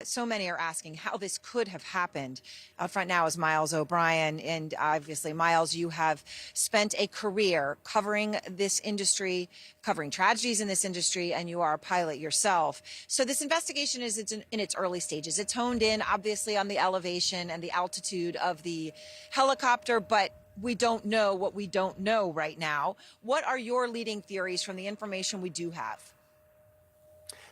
so many are asking how this could have happened. Out front now is Miles O'Brien. And obviously, Miles, you have spent a career covering this industry, covering tragedies in this industry, and you are a pilot yourself. So this investigation is in its early stages. It's honed in, obviously, on the elevation and the altitude of the helicopter, but we don't know what we don't know right now. What are your leading theories from the information we do have?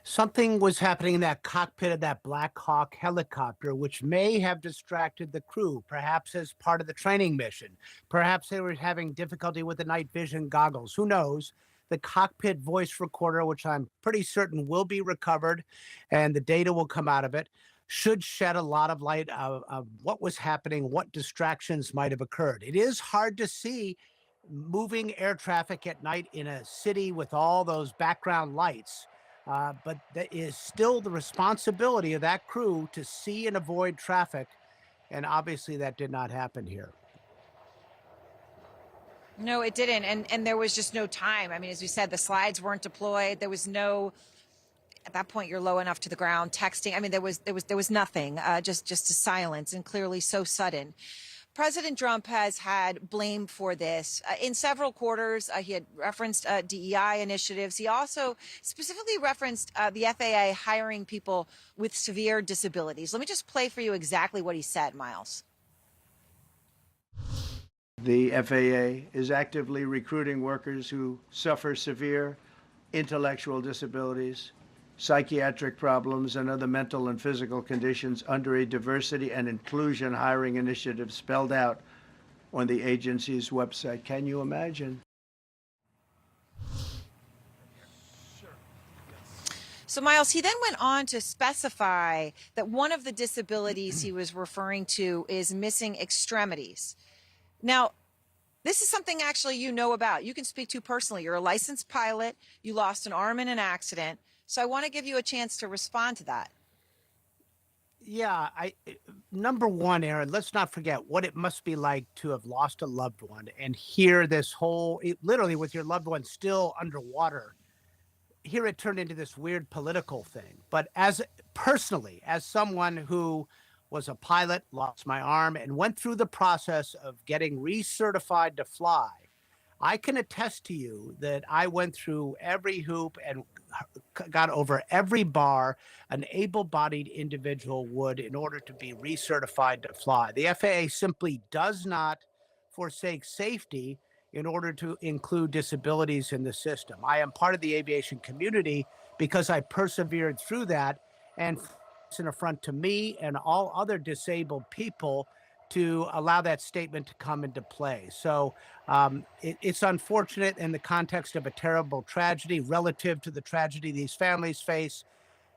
Something was happening in that cockpit of that Black Hawk helicopter, which may have distracted the crew, perhaps as part of the training mission. Perhaps they were having difficulty with the night vision goggles. Who knows? The cockpit voice recorder, which I'm pretty certain will be recovered and the data will come out of it, should shed a lot of light of what was happening, what distractions might have occurred. It is hard to see moving air traffic at night in a city with all those background lights. But that is still the responsibility of that crew to see and avoid traffic. And obviously that did not happen here. No, it didn't. And there was just no time. I mean, as we said, the slides weren't deployed. There was no, at that point, you're low enough to the ground, texting. I mean, there was nothing, just a silence, and clearly so sudden. President Trump has had blame for this in several quarters. He had referenced DEI initiatives. He also specifically referenced the FAA hiring people with severe disabilities. Let me just play for you exactly what he said, Miles. The FAA is actively recruiting workers who suffer severe intellectual disabilities, psychiatric problems, and other mental and physical conditions under a diversity and inclusion hiring initiative spelled out on the agency's website. Can you imagine? So, Miles, he then went on to specify that one of the disabilities he was referring to is missing extremities. Now, this is something actually you know about. You can speak to personally. You're a licensed pilot. You lost an arm in an accident. So I want to give you a chance to respond to that. Yeah, number one, Erin, let's not forget what it must be like to have lost a loved one and hear this whole, literally with your loved one still underwater. Here it turned into this weird political thing. But as personally, as someone who was a pilot, lost my arm, and went through the process of getting recertified to fly, I can attest to you that I went through every hoop and got over every bar an able-bodied individual would in order to be recertified to fly. The FAA simply does not forsake safety in order to include disabilities in the system. I am part of the aviation community because I persevered through that, and it's an affront to me and all other disabled people to allow that statement to come into play. So it's unfortunate in the context of a terrible tragedy relative to the tragedy these families face.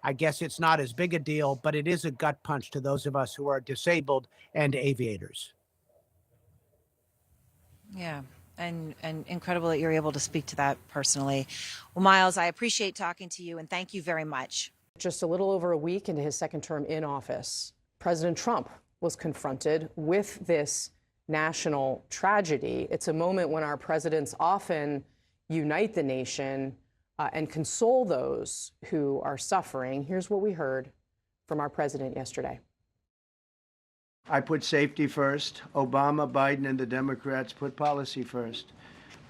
I guess it's not as big a deal, but it is a gut punch to those of us who are disabled and aviators. Yeah, and incredible that you're able to speak to that personally. Well, Miles, I appreciate talking to you, and thank you very much. Just a little over a week into his second term in office, President Trump was confronted with this national tragedy. It's a moment when our presidents often unite the nation and console those who are suffering. Here's what we heard from our president yesterday. I put safety first. Obama, Biden, and the Democrats put policy first.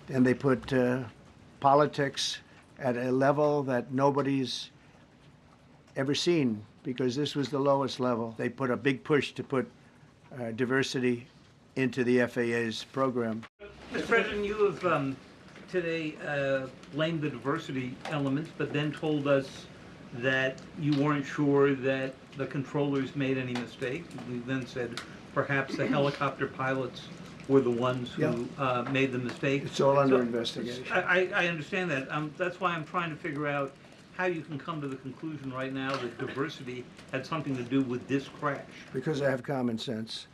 And they put politics at a level that nobody's ever seen, because this was the lowest level. They put a big push to put diversity into the FAA's program. Mr. President, you have today blamed the diversity elements, but then told us that you weren't sure that the controllers made any mistake. We then said perhaps the helicopter pilots were the ones who made the mistake. It's all under investigation. I understand that. That's why I'm trying to figure out how you can come to the conclusion right now that diversity had something to do with this crash. Because I have common sense,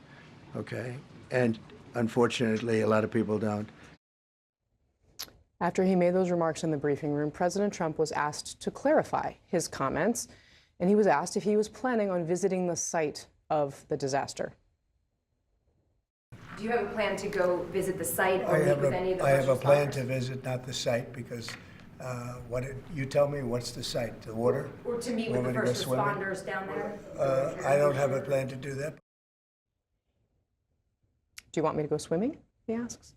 okay? And unfortunately, a lot of people don't. After he made those remarks in the briefing room, President Trump was asked to clarify his comments, and he was asked if he was planning on visiting the site of the disaster. Do you have a plan to go visit the site or meet with any of the I have a plan responders? to visit, not the site, because What did you tell me? What's the site? The water? Or to meet with the first responders down there? I don't have a plan to do that. Do you want me to go swimming? He asks.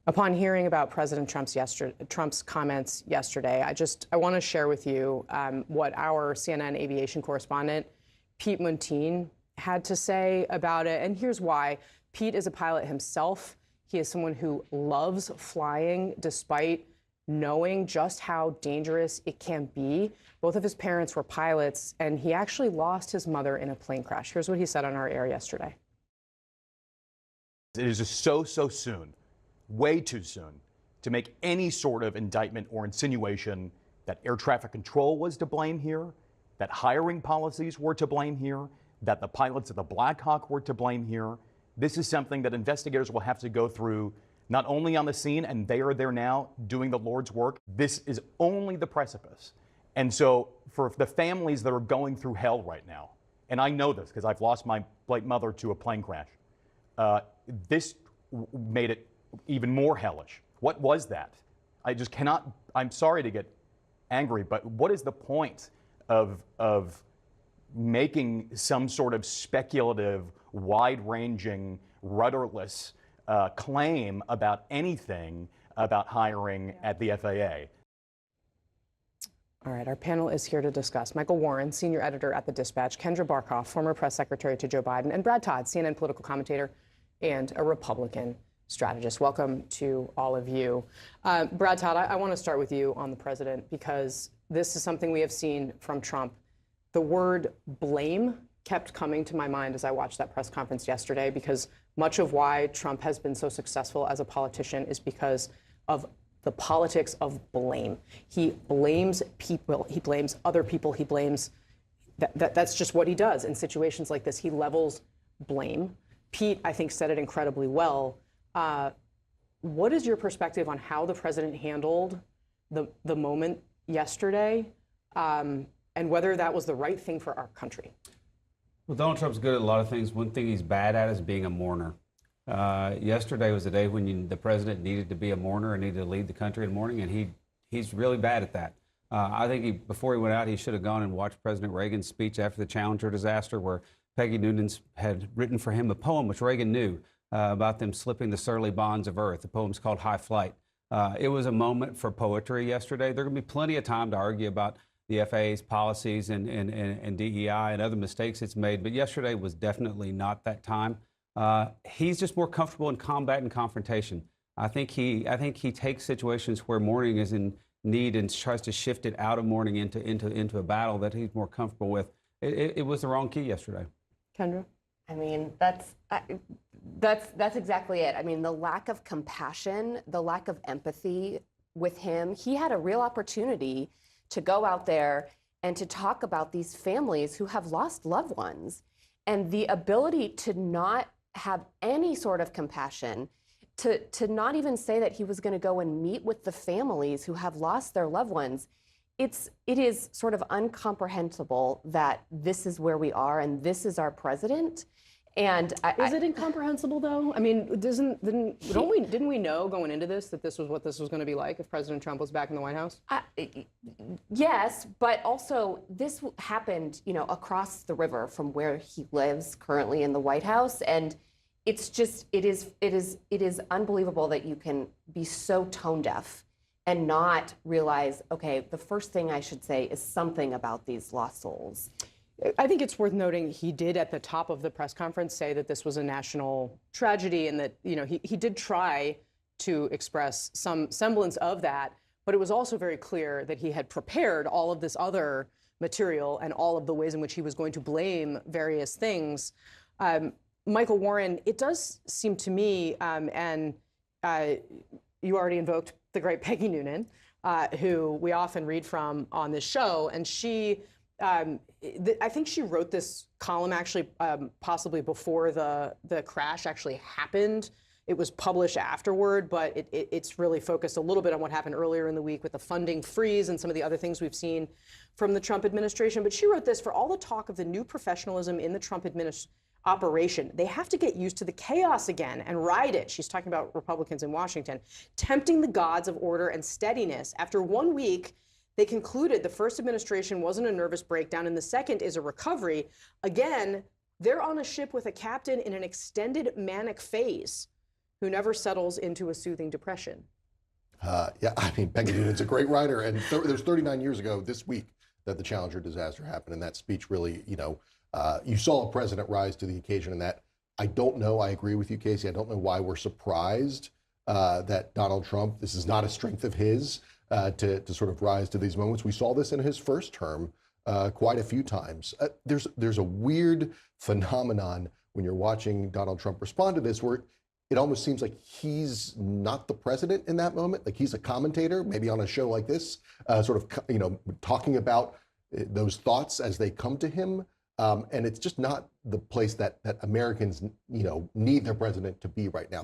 Upon hearing about President Trump's comments yesterday, I want to share with you what our CNN aviation correspondent, Pete Montine, had to say about it. And here's why. Pete is a pilot himself. He is someone who loves flying despite knowing just how dangerous it can be. Both of his parents were pilots, and he actually lost his mother in a plane crash. Here's what he said on our air yesterday. It is just so soon, way too soon, to make any sort of indictment or insinuation that air traffic control was to blame here, that hiring policies were to blame here, that the pilots of the Black Hawk were to blame here. This is something that investigators will have to go through, not only on the scene, and they are there now doing the Lord's work. This is only the precipice. And so for the families that are going through hell right now, and I know this because I've lost my late mother to a plane crash, this made it even more hellish. What was that? I just cannot, I'm sorry to get angry, but what is the point of making some sort of speculative, wide-ranging, rudderless claim about anything about hiring at the FAA? All right, our panel is here to discuss. Michael Warren, senior editor at The Dispatch, Kendra Barkoff, former press secretary to Joe Biden, and Brad Todd, CNN political commentator and a Republican strategist. Welcome to all of you. Brad Todd, I want to start with you on the president, because this is something we have seen from Trump. The word blame kept coming to my mind as I watched that press conference yesterday, because much of why Trump has been so successful as a politician is because of the politics of blame. He blames people, he blames other people, he blames, that's just what he does in situations like this. He levels blame. Pete, I think, said it incredibly well. What is your perspective on how the president handled the moment yesterday, and whether that was the right thing for our country? Well, Donald Trump's good at a lot of things. One thing he's bad at is being a mourner. Yesterday was the day when the president needed to be a mourner and needed to lead the country in mourning, and he's really bad at that. I think before he went out, he should have gone and watched President Reagan's speech after the Challenger disaster, where Peggy Noonan had written for him a poem which Reagan knew about them slipping the surly bonds of earth. The poem's called High Flight. It was a moment for poetry yesterday. There are going to be plenty of time to argue about the FAA's policies and DEI and other mistakes it's made, but yesterday was definitely not that time. He's just more comfortable in combat and confrontation. I think he takes situations where mourning is in need and tries to shift it out of mourning into a battle that he's more comfortable with. It was the wrong key yesterday. Kendra? I mean, that's exactly it. I mean, the lack of compassion, the lack of empathy with him. He had a real opportunity to go out there and to talk about these families who have lost loved ones, and the ability to not have any sort of compassion, to not even say that he was going to go and meet with the families who have lost their loved ones. It is sort of incomprehensible that this is where we are and this is our president. And is it incomprehensible, though? I mean, didn't we know going into this that this was what this was going to be like if President Trump was back in the White House? Yes, but also this happened, across the river from where he lives currently in the White House, and it's just it is unbelievable that you can be so tone deaf and not realize, okay, the first thing I should say is something about these lost souls. I think it's worth noting he did at the top of the press conference say that this was a national tragedy, and that he did try to express some semblance of that, but it was also very clear that he had prepared all of this other material and all of the ways in which he was going to blame various things. Michael Warren, it does seem to me, and you already invoked the great Peggy Noonan, who we often read from on this show, and she I think she wrote this column actually possibly before the crash actually happened. It was published afterward, but it's really focused a little bit on what happened earlier in the week with the funding freeze and some of the other things we've seen from the Trump administration. But she wrote this: for all the talk of the new professionalism in the Trump operation. They have to get used to the chaos again and ride it. She's talking about Republicans in Washington, tempting the gods of order and steadiness. After 1 week, they concluded the first administration wasn't a nervous breakdown and the second is a recovery. Again, they're on a ship with a captain in an extended manic phase who never settles into a soothing depression. Yeah, I mean, Peggy Noonan's a great writer, and there's 39 years ago this week that the Challenger disaster happened, and that speech really, you saw a president rise to the occasion. And that, I don't know, I agree with you, Casey, I don't know why we're surprised that Donald Trump, this is not a strength of his to sort of rise to these moments. We saw this in his first term quite a few times. There's a weird phenomenon when you're watching Donald Trump respond to this, where it almost seems like he's not the president in that moment. Like he's a commentator, maybe on a show like this, sort of, talking about those thoughts as they come to him. And it's just not the place that Americans, need their president to be right now.